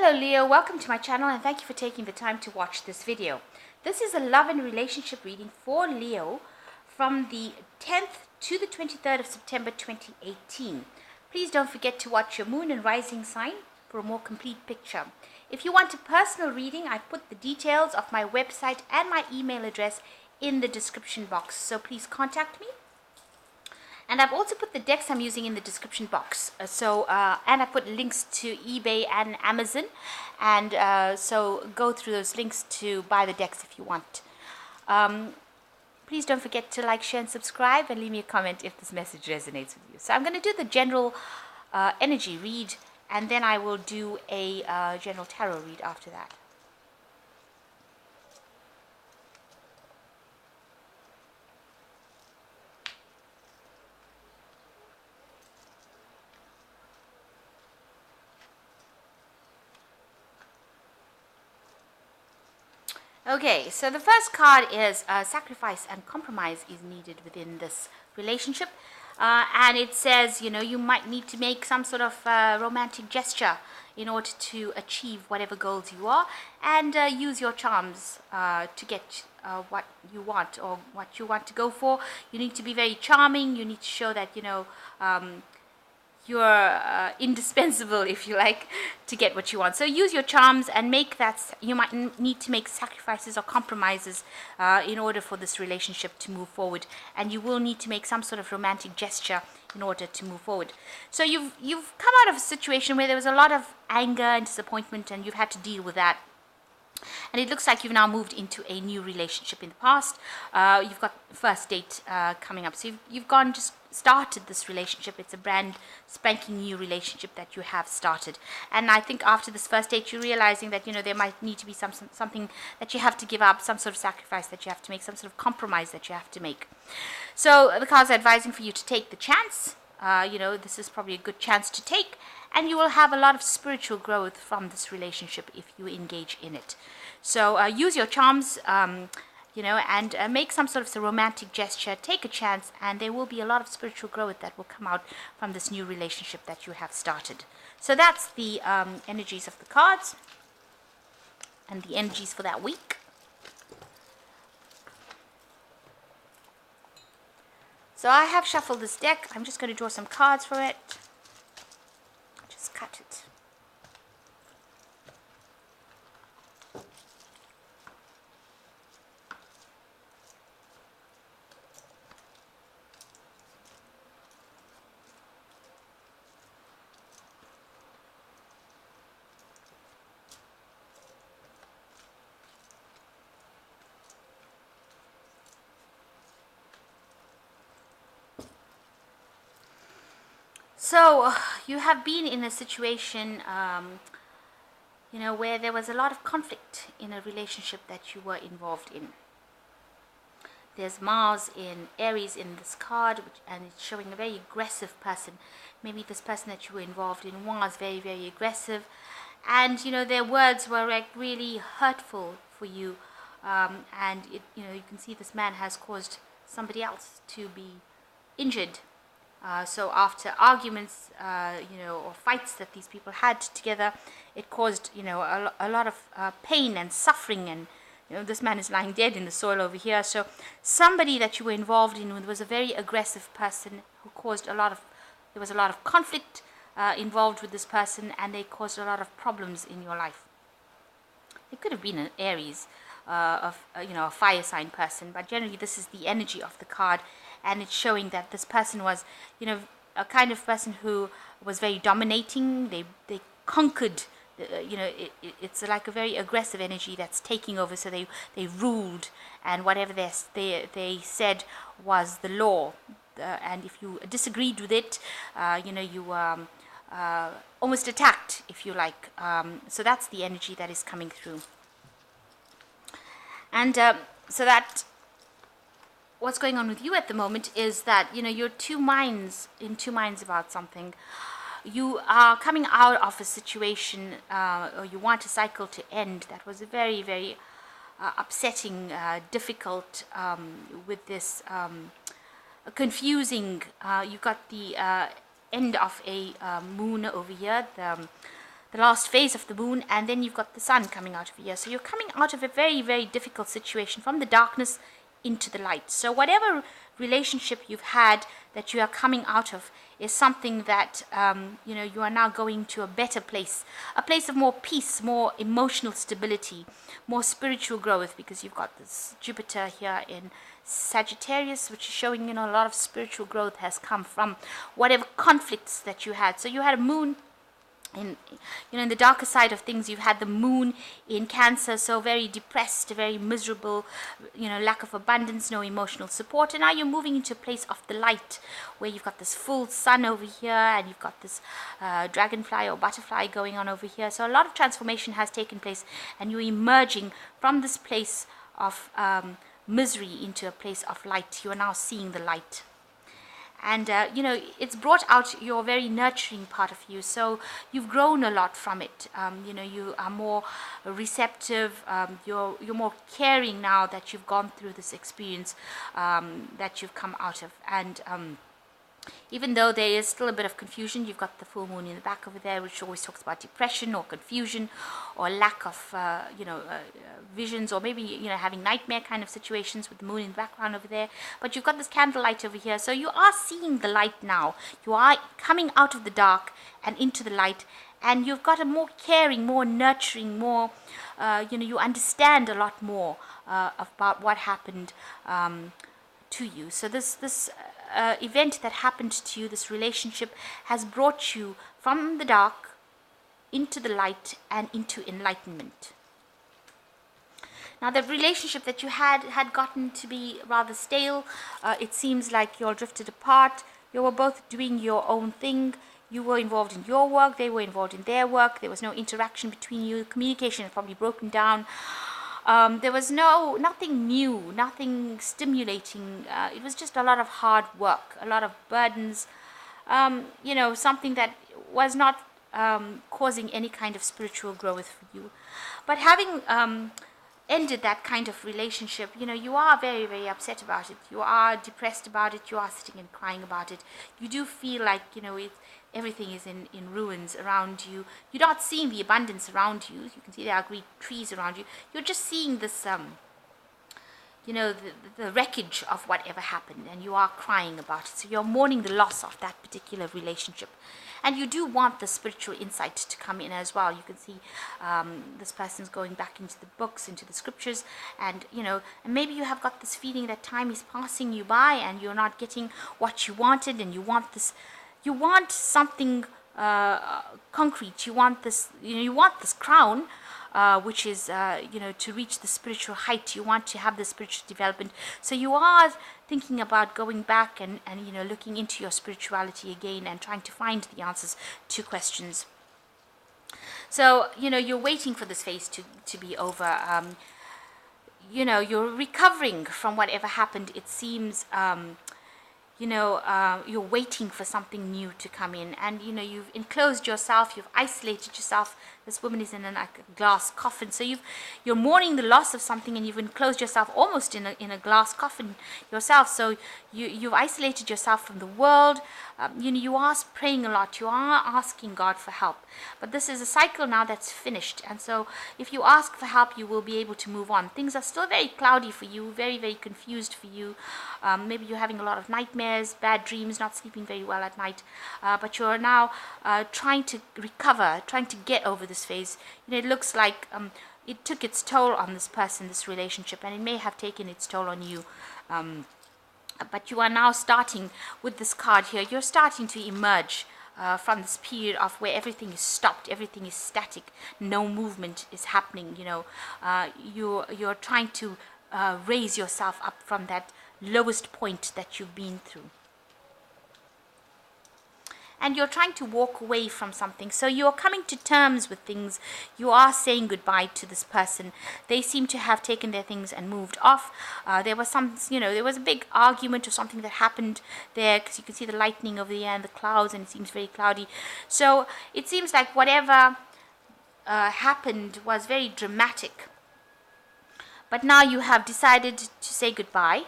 Hello Leo, welcome to my channel and thank you for taking the time to watch this video. This is a love and relationship reading for Leo from the 10th to the 23rd of September 2018. Please don't forget to watch your moon and rising sign for a more complete picture. If you want a personal reading, I've put the details of my website and my email address in the description box, so please contact me. And I've also put the decks I'm using in the description box. And I put links to eBay and Amazon. And so go through those links to buy the decks if you want. Please don't forget to like, share, and subscribe. And leave me a comment if this message resonates with you. So I'm going to do the general energy read. And then I will do a general tarot read after that. Okay, so the first card is sacrifice and compromise is needed within this relationship. And it says, you know, you might need to make some sort of romantic gesture in order to achieve whatever goals you are, and use your charms to get what you want or what you want to go for. You need to be very charming. You need to show that, you know, you're indispensable, if you like, to get what you want. So use your charms and make that. You might need to make sacrifices or compromises in order for this relationship to move forward, and you will need to make some sort of romantic gesture in order to move forward. So you've come out of a situation where there was a lot of anger and disappointment, and you've had to deal with that. And it looks like you've now moved into a new relationship in the past. You've got first date coming up. So you've just started this relationship. It's a brand spanking new relationship that you have started. And I think after this first date, you're realizing that, you know, there might need to be something that you have to give up, some sort of sacrifice that you have to make, some sort of compromise that you have to make. So the cards are advising for you to take the chance. You know, this is probably a good chance to take, and you will have a lot of spiritual growth from this relationship if you engage in it. So use your charms, you know, and make some sort of romantic gesture, take a chance, and there will be a lot of spiritual growth that will come out from this new relationship that you have started. So that's the energies of the cards and the energies for that week. So I have shuffled this deck. I'm just going to draw some cards for it. Just cut it. So you have been in a situation, you know, where there was a lot of conflict in a relationship that you were involved in. There's Mars in Aries in this card, and it's showing a very aggressive person. Maybe this person that you were involved in was very, very aggressive, and you know their words were like really hurtful for you, and you know, you can see this man has caused somebody else to be injured. So after arguments, you know, or fights that these people had together, it caused, you know, a lot of pain and suffering. And, you know, this man is lying dead in the soil over here. So somebody that you were involved in was a very aggressive person who caused there was a lot of conflict involved with this person, and they caused a lot of problems in your life. It could have been an Aries, you know, a fire sign person, but generally this is the energy of the card. And it's showing that this person was, you know, a kind of person who was very dominating. They conquered, you know, it's like a very aggressive energy that's taking over. So they ruled, and whatever they said was the law. And if you disagreed with it, you know, you almost attacked, if you like. So that's the energy that is coming through. And so that. What's going on with you at the moment is that, you know, you're in two minds about something. You are coming out of a situation, or you want a cycle to end that was a very, very upsetting, difficult, with this confusing. You've got the end of a moon over here, the last phase of the moon, and then you've got the sun coming out of here. So you're coming out of a very, very difficult situation, from the darkness into the light. So whatever relationship you've had that you are coming out of is something that you are now going to a better place, a place of more peace, more emotional stability, more spiritual growth, because you've got this Jupiter here in Sagittarius, which is showing a lot of spiritual growth has come from whatever conflicts that you had. So you had a moon in the darker side of things. You've had the moon in Cancer, so very depressed, very miserable, lack of abundance, no emotional support. And now you're moving into a place of the light, where you've got this full sun over here, and you've got this dragonfly or butterfly going on over here. So a lot of transformation has taken place, and you're emerging from this place of misery into a place of light. You are now seeing the light. And, it's brought out your very nurturing part of you. So you've grown a lot from it. You are more receptive. You're more caring now that you've gone through this experience that you've come out of. And even though there is still a bit of confusion, you've got the full moon in the back over there, which always talks about depression or confusion or lack of, visions, or maybe, having nightmare kind of situations with the moon in the background over there. But you've got this candlelight over here. So you are seeing the light now. You are coming out of the dark and into the light. And you've got a more caring, more nurturing, more, you understand a lot more about what happened to you. So this event that happened to you, this relationship, has brought you from the dark into the light and into enlightenment. Now, the relationship that you had gotten to be rather stale. It seems like you all drifted apart. You were both doing your own thing. You were involved in your work. They were involved in their work. There was no interaction between you. Communication had probably broken down. There was nothing new, nothing stimulating. It was just a lot of hard work, a lot of burdens, something that was not causing any kind of spiritual growth for you. But having ended that kind of relationship, you are very, very upset about it. You are depressed about it. You are sitting and crying about it. You do feel like, everything is in ruins around you. You're not seeing the abundance around you. You can see there are great trees around you. You're just seeing this, the wreckage of whatever happened, and you are crying about it. So you're mourning the loss of that particular relationship. And you do want the spiritual insight to come in as well. You can see this person's going back into the books, into the scriptures, and and maybe you have got this feeling that time is passing you by and you're not getting what you wanted, and you want this. You want something concrete. You want this. You want this crown, which is to reach the spiritual height. You want to have the spiritual development. So you are thinking about going back and looking into your spirituality again and trying to find the answers to questions. So you're waiting for this phase to be over. You're recovering from whatever happened. It seems. You're waiting for something new to come in, and you've enclosed yourself, you've isolated yourself. This woman is in a glass coffin, so you're mourning the loss of something, and you've enclosed yourself almost in a glass coffin yourself. So you've isolated yourself from the world. You are praying a lot. You are asking God for help, but this is a cycle now that's finished. And so if you ask for help, you will be able to move on. Things are still very cloudy for you, very, very confused for you. Maybe you're having a lot of nightmares, bad dreams, not sleeping very well at night, but you're now trying to recover, trying to get over this phase. It looks like it took its toll on this person, this relationship, and it may have taken its toll on you. But you are now starting with this card here. You're starting to emerge from this period of where everything is stopped, everything is static, no movement is happening. You're trying to raise yourself up from that lowest point that you've been through. And you're trying to walk away from something. So you're coming to terms with things. You are saying goodbye to this person. They seem to have taken their things and moved off. There was there was a big argument or something that happened there, because you can see the lightning over the air and the clouds, and it seems very cloudy. So it seems like whatever happened was very dramatic. But now you have decided to say goodbye.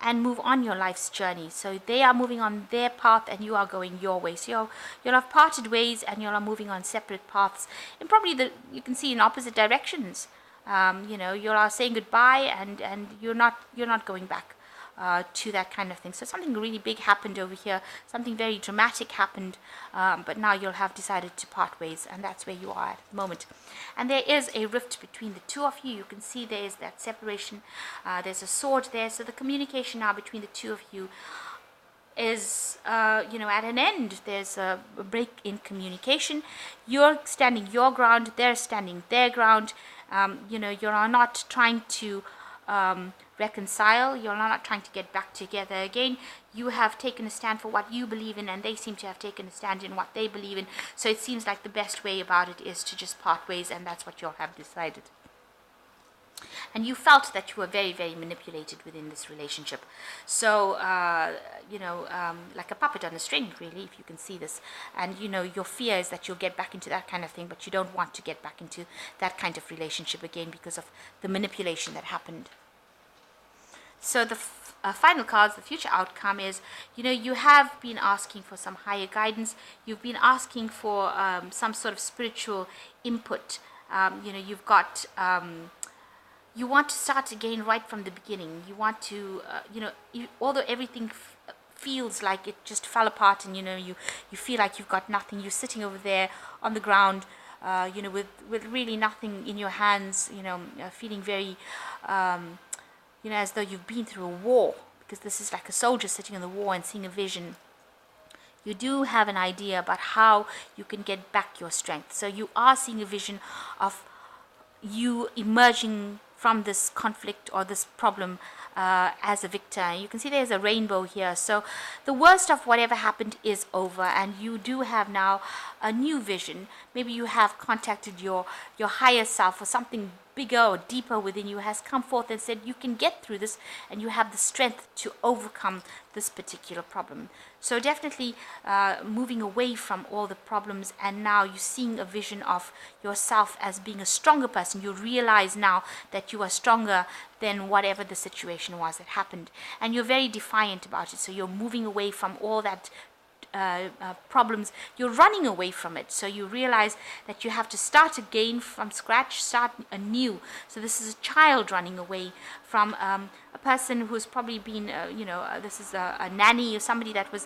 and move on your life's journey. So they are moving on their path and you are going your way. So you'll have parted ways and you'll are moving on separate paths, and probably you can see in opposite directions. You are saying goodbye, and you're not going back to that kind of thing. So something really big happened over here, something very dramatic happened, but now you'll have decided to part ways, and that's where you are at the moment. And there is a rift between the two of you. You can see there is that separation. There's a sword there, so the communication now between the two of you is at an end. There's a break in communication. You're standing your ground, they're standing their ground. You are not trying to reconcile. You're not trying to get back together again. You have taken a stand for what you believe in, and they seem to have taken a stand in what they believe in. So it seems like the best way about it is to just part ways, and that's what you'll have decided. And you felt that you were very, very manipulated within this relationship. So, like a puppet on a string, really, if you can see this. And, your fear is that you'll get back into that kind of thing, but you don't want to get back into that kind of relationship again because of the manipulation that happened. So the final cards, the future outcome is, you have been asking for some higher guidance. You've been asking for some sort of spiritual input. You've got... you want to start again right from the beginning. You want to, although everything feels like it just fell apart, and you feel like you've got nothing. You're sitting over there on the ground, with really nothing in your hands. Feeling very, as though you've been through a war, because this is like a soldier sitting in the war and seeing a vision. You do have an idea about how you can get back your strength. So you are seeing a vision of you emerging from this conflict or this problem as a victor. You can see there's a rainbow here. So the worst of whatever happened is over, and you do have now a new vision. Maybe you have contacted your higher self, or something bigger or deeper within you has come forth and said you can get through this, and you have the strength to overcome this particular problem. So definitely moving away from all the problems, and now you're seeing a vision of yourself as being a stronger person. You realize now that you are stronger than whatever the situation was that happened, and you're very defiant about it. So you're moving away from all that problems. You're running away from it. So you realize that you have to start again from scratch, start anew. So this is a child running away from a person who's probably been, this is a nanny or somebody that was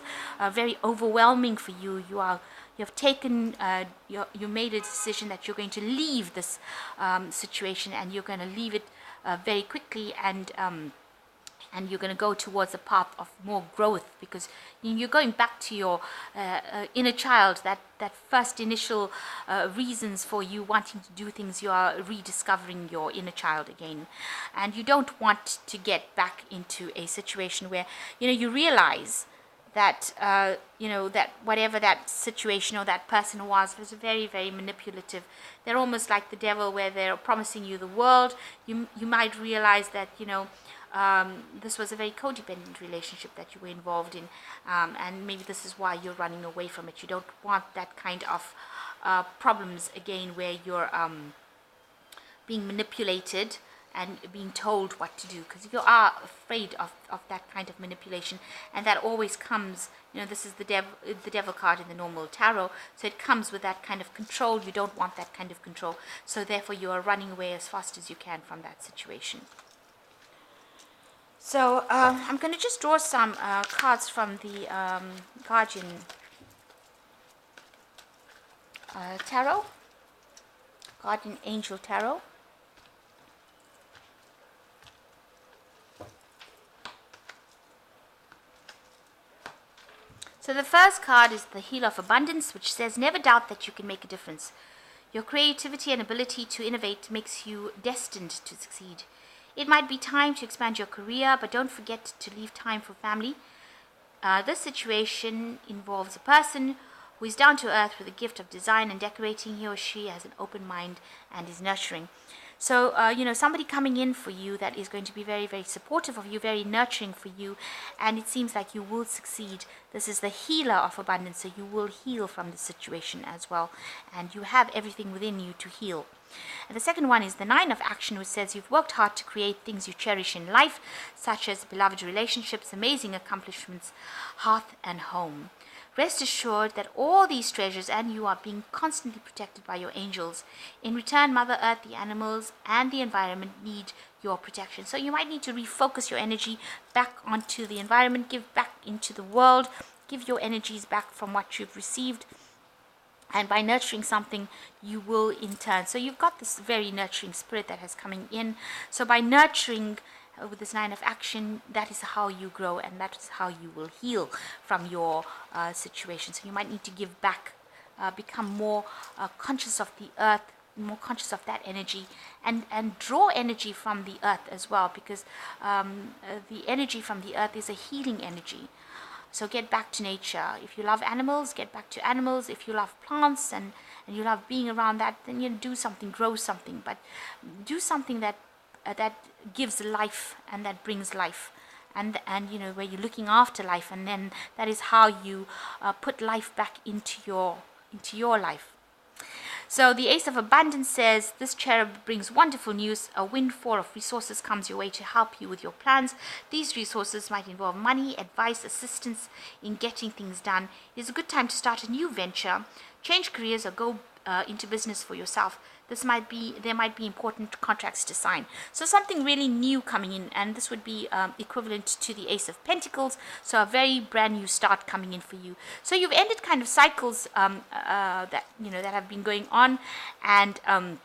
very overwhelming for you. You have taken, you made a decision that you're going to leave this situation, and you're going to leave it very quickly, and you're going to go towards a path of more growth, because you're going back to your inner child, that first initial reasons for you wanting to do things. You are rediscovering your inner child again, and you don't want to get back into a situation where you realize that that whatever that situation or that person was very, very manipulative. They're almost like the devil, where they're promising you the world. You might realize that this was a very codependent relationship that you were involved in, and maybe this is why you're running away from it. You don't want that kind of problems again, where you're being manipulated and being told what to do, because if you are afraid of that kind of manipulation, and that always comes, this is the devil card in the normal tarot, so it comes with that kind of control. You don't want that kind of control, so therefore you are running away as fast as you can from that situation. So I'm going to just draw some cards from the Guardian Tarot, Guardian Angel Tarot. So the first card is the Healer of Abundance, which says, never doubt that you can make a difference. Your creativity and ability to innovate makes you destined to succeed. It might be time to expand your career, but don't forget to leave time for family. This situation involves a person who is down to earth with a gift of design and decorating. He or she has an open mind and is nurturing. So, somebody coming in for you that is going to be very, very supportive of you, very nurturing for you, and it seems like you will succeed. This is the healer of abundance, so you will heal from the situation as well, and you have everything within you to heal. And the second one is the 9 of action, which says you've worked hard to create things you cherish in life, such as beloved relationships, amazing accomplishments, hearth and home. Rest assured that all these treasures and you are being constantly protected by your angels. In return, Mother Earth, the animals, and the environment need your protection. So you might need to refocus your energy back onto the environment, give back into the world, give your energies back from what you've received. And by nurturing something, you will in turn. So you've got this very nurturing spirit that has coming in. So by nurturing with this 9 of action, that is how you grow, and that is how you will heal from your situation. So you might need to give back, become more conscious of the earth, more conscious of that energy, and draw energy from the earth as well, because the energy from the earth is a healing energy. So get back to nature. If you love animals, get back to animals. If you love plants and you love being around that, then do something, grow something, but do something that gives life and that brings life, and where you're looking after life, and then that is how you put life back into your life. So the Ace of Abundance says, this cherub brings wonderful news. A windfall of resources comes your way to help you with your plans. These resources might involve money, advice, assistance in getting things done. It is a good time to start a new venture, change careers, or go into business for yourself. There might be important contracts to sign. So something really new coming in, and this would be equivalent to the Ace of Pentacles. So a very brand new start coming in for you. So you've ended kind of cycles that have been going on, and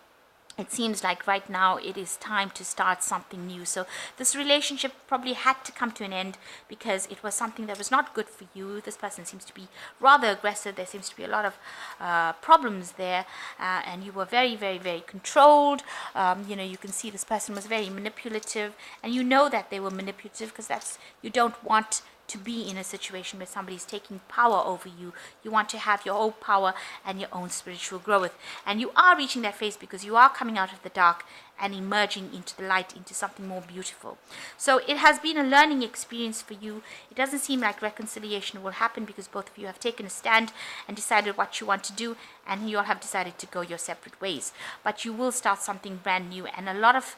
it seems like right now it is time to start something new. So this relationship probably had to come to an end because it was something that was not good for you. This person seems to be rather aggressive. There seems to be a lot of problems there, and you were very, very, very controlled. You can see this person was very manipulative, and you know that they were manipulative because you don't want to be in a situation where somebody's taking power over you. You want to have your own power and your own spiritual growth. And you are reaching that phase because you are coming out of the dark and emerging into the light, into something more beautiful. So it has been a learning experience for you. It doesn't seem like reconciliation will happen because both of you have taken a stand and decided what you want to do, and you all have decided to go your separate ways. But you will start something brand new, and a lot of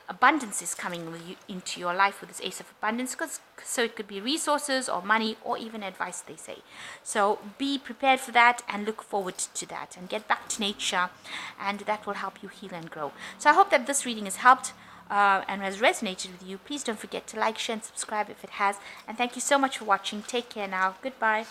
abundance is coming into your life with this Ace of Abundance, so it could be resources or money or even advice, they say. So be prepared for that and look forward to that, and get back to nature, and that will help you heal and grow. So I hope that this reading has helped and has resonated with you. Please don't forget to like, share and subscribe if it has, and thank you so much for watching. Take care now. Goodbye.